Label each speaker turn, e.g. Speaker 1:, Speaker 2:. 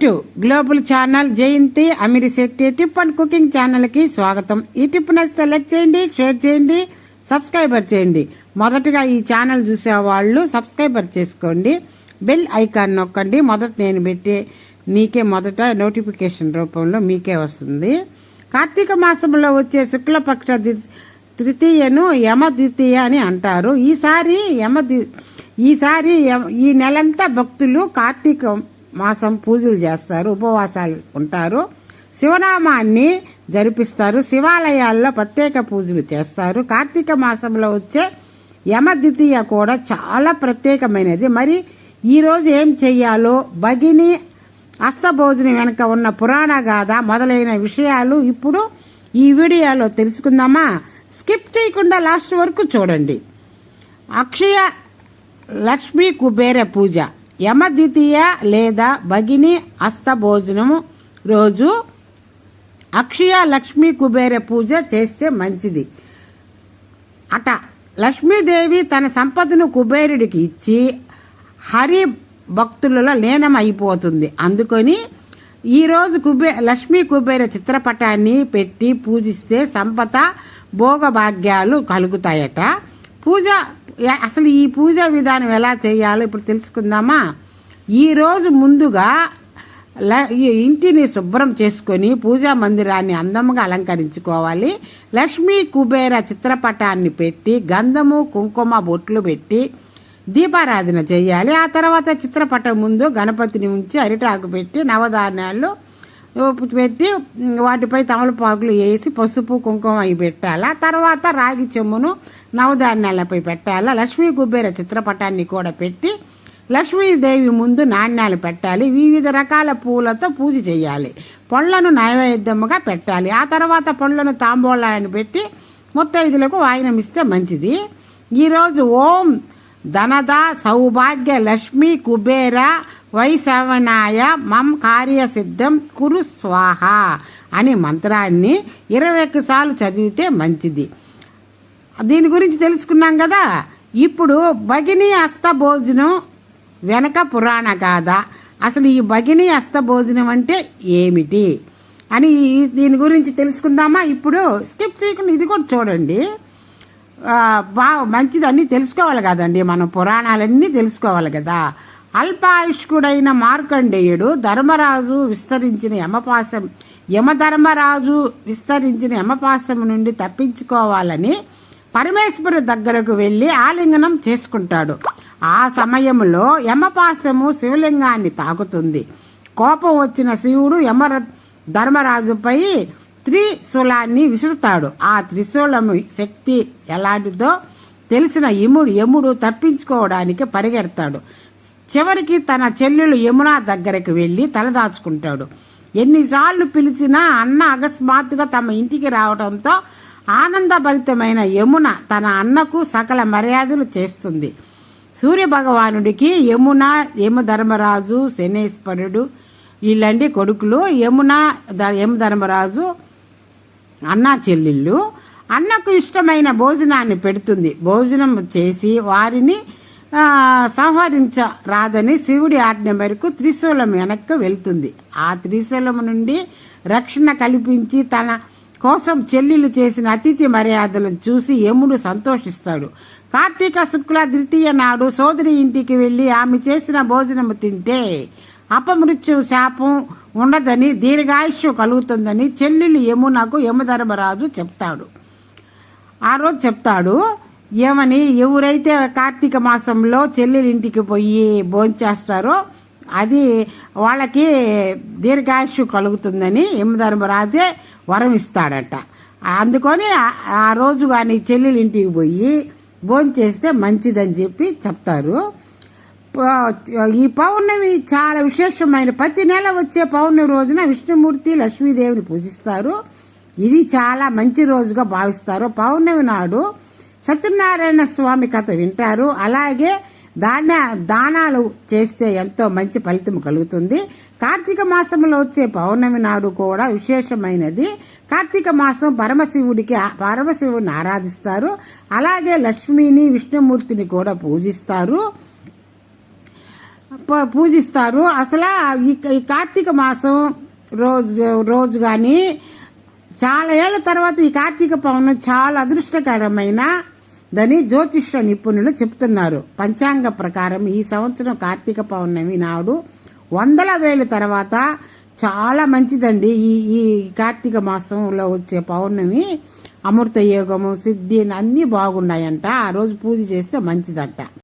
Speaker 1: To global channel Jayanthi Amirisetti tip and cooking channel కి స్వాగతం. ఈ టిప్ నచ్చితే లైక్ చేయండి, షేర్ చేయండి, సబ్స్క్రైబర్ చేయండి. మొదటగా ఈ ఛానల్ చూసే వాళ్ళు సబ్స్క్రైబర్ చేసుకోండి, బెల్ ఐకాన్ నొక్కండి. నేను పెట్టే నీకే మొదట నోటిఫికేషన్ రూపంలో మీకే వస్తుంది. కార్తీక మాసంలో వచ్చే శుక్లపక్ష తృతీయను యమ ద్వితీయ అని అంటారు. ఈసారి ఈ నెలంతా భక్తులు కార్తీక మాసం పూజలు చేస్తారు, ఉపవాసాలు ఉంటారు, శివనామాన్ని జరిపిస్తారు, శివాలయాల్లో ప్రత్యేక పూజలు చేస్తారు. కార్తీక మాసంలో వచ్చే యమ ద్వితీయ కూడా చాలా ప్రత్యేకమైనది. మరి ఈరోజు ఏం చెయ్యాలో, భగిని అస్తభోజనం వెనుక ఉన్న పురాణ గాథ మొదలైన విషయాలు ఇప్పుడు ఈ వీడియోలో తెలుసుకుందామా? స్కిప్ చేయకుండా లాస్ట్ వరకు చూడండి. అక్షయ లక్ష్మీ కుబేర పూజ. యమ ద్వితీయ లేదా భగిని అస్తభోజనము రోజు అక్షయ లక్ష్మీ కుబేర పూజ చేస్తే మంచిది అట. లక్ష్మీదేవి తన సంపదను కుబేరుడికి ఇచ్చి హరి భక్తులలో లీనం అయిపోతుంది. అందుకని ఈరోజు లక్ష్మీ కుబేర చిత్రపటాన్ని పెట్టి పూజిస్తే సంపద భోగభాగ్యాలు కలుగుతాయట. అసలు ఈ పూజా విధానం ఎలా చేయాలో ఇప్పుడు తెలుసుకుందామా? ఈరోజు ముందుగా ఇంటిని శుభ్రం చేసుకొని పూజా మందిరాన్ని అందంగా అలంకరించుకోవాలి. లక్ష్మీ కుబేర చిత్రపటాన్ని పెట్టి గంధము కుంకుమ బొట్లు పెట్టి దీపారాధన చేయాలి. ఆ తర్వాత చిత్రపటం ముందు గణపతిని ఉంచి అరిటాకు పెట్టి నవధాన్యాలు పెట్టి వాటిపై తమలపాకులు వేసి పసుపు కుంకుమ అవి పెట్టాలా. తర్వాత రాగి చెమ్మును నవధాన్యాలపై పెట్టాలా. లక్ష్మీ కుబేర చిత్రపటాన్ని కూడా పెట్టి లక్ష్మీదేవి ముందు నాణ్యాలు పెట్టాలి. వివిధ రకాల పూలతో పూజ చేయాలి. పళ్ళను నైవేద్యముగా పెట్టాలి. ఆ తర్వాత పళ్ళను తాంబూలాన్ని పెట్టి ముత్తైదులకు వాయినం ఇస్తే మంచిది. ఈరోజు ఓం ధనద సౌభాగ్య లక్ష్మీ కుబేర వైశవనాయ మం కార్యసిద్ధం కురు స్వాహ అనే మంత్రాన్ని 21 సార్లు చదివితే మంచిది. దీని గురించి తెలుసుకున్నాం కదా. ఇప్పుడు భగిని అస్తభోజనం వెనక పురాణ గాథ. అసలు ఈ భగిని అస్తభోజనం అంటే ఏమిటి అని దీని గురించి తెలుసుకుందామా? ఇప్పుడు స్కిప్ చేయకుండా ఇది కూడా చూడండి. మంచిది అన్ని తెలుసుకోవాలి కదండి, మనం పురాణాలన్నీ తెలుసుకోవాలి కదా. అల్పాయుష్కుడైన మార్కండేయుడు యమధర్మరాజు విస్తరించిన యమపాశం నుండి తప్పించుకోవాలని పరమేశ్వరు దగ్గరకు వెళ్లి ఆలింగనం చేసుకుంటాడు. ఆ సమయంలో యమపాశము శివలింగాన్ని తాకుతుంది. కోపం వచ్చిన శివుడు ధర్మరాజుపై త్రిశూలాన్ని విసురుతాడు. ఆ త్రిశూలము శక్తి ఎలాంటిదో తెలిసిన యముడు తప్పించుకోవడానికి పరిగెడతాడు. చివరికి తన చెల్లెలు యమున దగ్గరకు వెళ్లి తలదాచుకుంటాడు. ఎన్నిసార్లు పిలిచినా అన్న అకస్మాత్తుగా తమ ఇంటికి రావడంతో ఆనందభరితమైన యమున తన అన్నకు సకల మర్యాదలు చేస్తుంది. సూర్య భగవానుడికి యమధర్మరాజు శనేశ్వరుడు వీళ్ళంటి కొడుకులు. యమధర్మరాజు అన్నా చెల్లెళ్ళు. అన్నకు ఇష్టమైన భోజనాన్ని పెడుతుంది. భోజనం చేసి వారిని సంహరించరాదని శివుడి ఆజ్ఞ మేరకు త్రిశూలం వెనక్కి వెళ్తుంది. ఆ త్రిశూలం నుండి రక్షణ కల్పించి తన కోసం చెల్లెలు చేసిన అతిథి మర్యాదలను చూసి యముడు సంతోషిస్తాడు. కార్తీక శుక్ల ద్వితీయ నాడు సోదరి ఇంటికి వెళ్లి ఆమె చేసిన భోజనము తింటే అపమృత్యు శాపం ఉండదని, దీర్ఘాయుష్యు కలుగుతుందని చెల్లెలు యమునకు యమధర్మరాజు చెప్తాడు. ఆ రోజు చెప్తాడు ఏమని, ఎవరైతే కార్తీక మాసంలో చెల్లెలింటికి పోయి భోంచేస్తారో అది వాళ్ళకి దీర్ఘాయుష్యు కలుగుతుందని యమధర్మరాజే వరం ఇస్తాడట. అందుకని ఆ రోజు కానీ చెల్లెలింటికి పోయి భోంచేస్తే మంచిదని చెప్పి చెప్తారు. ఈ పౌర్ణమి చాలా విశేషమైన, ప్రతి నెల వచ్చే పౌర్ణమి రోజున విష్ణుమూర్తి లక్ష్మీదేవిని పూజిస్తారు. ఇది చాలా మంచి రోజుగా భావిస్తారు. పౌర్ణమి నాడు సత్యనారాయణ స్వామి కథ వింటారు. అలాగే దానాలు చేస్తే ఎంతో మంచి ఫలితం కలుగుతుంది. కార్తీక మాసంలో వచ్చే పౌర్ణమి నాడు కూడా విశేషమైనది. కార్తీక మాసం పరమశివుడిని ఆరాధిస్తారు. అలాగే లక్ష్మిని విష్ణుమూర్తిని కూడా పూజిస్తారు. పూజిస్తారు. అసలు ఈ కార్తీక మాసం రోజు కానీ చాలా ఏళ్ల తర్వాత ఈ కార్తీక పౌర్ణమి చాలా అదృష్టకరమైన దని జ్యోతిష్య నిపుణులు చెప్తున్నారు. పంచాంగ ప్రకారం ఈ సంవత్సరం కార్తీక పౌర్ణమి నాడు 100,000 తర్వాత చాలా మంచిదండి. ఈ కార్తీక మాసంలో వచ్చే పౌర్ణమి అమృత యోగము, సిద్ధి అన్నీ బాగున్నాయంట. ఆ రోజు పూజ చేస్తే మంచిదంట.